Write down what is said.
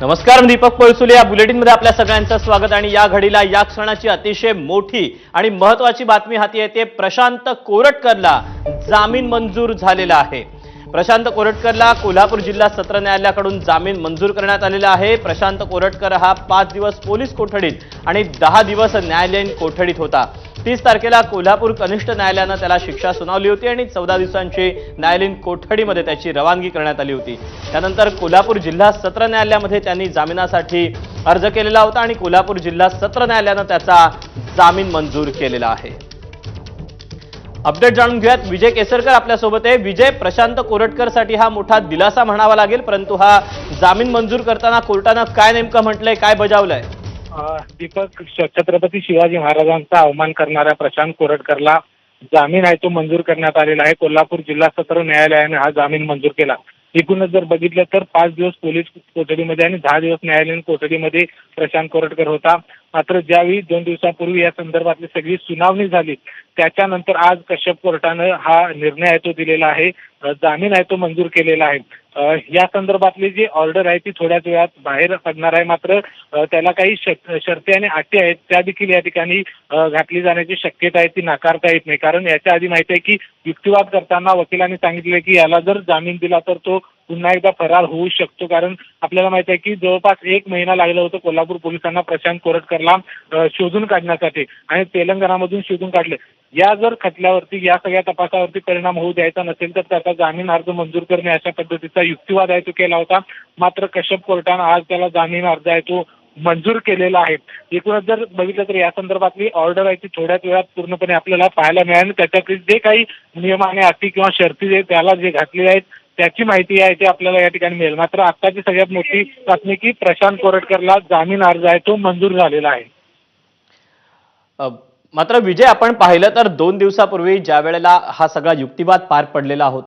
नमस्कार, मी दीपक पळसुले. या बुलेटिनमध्ये आपल्या सगळ्यांचं स्वागत. आणि या घडीला या क्षणाची अतिशय मोठी आणि महत्त्वाची बातमी हाती येते. प्रशांत कोरटकरला जामीन मंजूर झालेला आहे. प्रशांत कोरटकरला कोल्हापूर जिल्हा सत्र न्यायालयाकडून जामीन मंजूर करण्यात आलेला आहे. प्रशांत कोरटकर हा 5 दिवस पोलीस कोठडीत आणि 10 दिवस न्यायालयीन कोठडीत होता. 30 तारखेला कोल्हापूर कनिष्ठ न्यायालयानं त्याला शिक्षा सुनावली होती आणि 14 दिवसांची न्यायालयीन कोठडीमध्ये त्याची रवानगी करण्यात आली होती. त्यानंतर कोल्हापूर जिल्हा सत्र न्यायालयामध्ये त्यांनी जामिनासाठी अर्ज केलेला होता आणि कोल्हापूर जिल्हा सत्र न्यायालयानं त्याचा जामीन मंजूर केलेला आहे. अपडेट जाणून घेऊयात. विजय केसरकर आपल्यासोबत आहे. विजय, प्रशांत कोरटकरसाठी हा मोठा दिलासा म्हणावा लागेल, परंतु हा जामीन मंजूर करताना कोर्टानं काय नेमकं म्हटलंय, काय बजावलंय? दीपक, छत्रपती शिवाजी महाराजांचा अवमान करणाऱ्या प्रशांत कोरटकरला जामीन आहे तो मंजूर करण्यात आलेला आहे. कोल्हापूर जिल्हा सत्र न्यायालयाने हा जामीन मंजूर केला. एकूणच जर बघितलं तर 5 दिवस पोलीस कोठडीमध्ये आणि 10 दिवस न्यायालयीन कोठडीमध्ये प्रशांत कोरटकर होता. मात्र ज्यावेळी 2 दिवसांपूर्वी या संदर्भातली सगळी सुनावणी झाली त्याच्यानंतर आज कश्यप कोर्टानं हा निर्णय आहे तो दिलेला आहे. जामीन आहे तो मंजूर केलेला आहे. या संदर्भातली जी ऑर्डर आहे ती थोड्याच वेळात बाहेर पडणार आहे. मात्र त्याला काही शर्ती आणि अटी आहेत त्या देखील या ठिकाणी घातली जाण्याची शक्यता आहे, ती नाकारता येत नाही. कारण याच्या आधी माहिती आहे की युक्तिवाद करताना वकिलांनी सांगितले की याला जर जामीन दिला तर तो पुन्हा एकदा फरार होऊ शकतो. कारण आपल्याला माहिती आहे की जवळपास 1 महिना लागला होता कोल्हापूर पोलिसांना प्रशांत कोरटकरला शोधून काढण्यासाठी आणि तेलंगणामधून शोधून काढले. या जर खटल्यावरती, या सगळ्या तपासावरती परिणाम होऊ द्यायचा नसेल तर त्याचा जामीन अर्ज मंजूर करणे अशा पद्धतीचा युक्तिवाद आहे तो केला होता. मात्र कश्यप कोर्टानं आज त्याला जामीन अर्ज आहे तो मंजूर केलेला आहे. एकूणच जर बघितलं तर या संदर्भातली ऑर्डर आहे ती थोड्याच वेळात पूर्णपणे आपल्याला पाहायला मिळेल. त्याच्यातले जे काही नियम आणि अटी किंवा शर्ती त्याला जे घातलेले आहेत त्याची माहिती आहे ते आपल्याला या ठिकाणी मिळेल. मात्र आत्ताची सगळ्यात मोठी बातमी की प्रशांत कोरटकरला जामीन अर्ज आहे तो मंजूर झालेला आहे. मात्र विजय, आपण पाहिलं तर 2 दिवसापूर्वी ज्या वेळेला हा सगळा युक्तिवाद पार पडलेला होता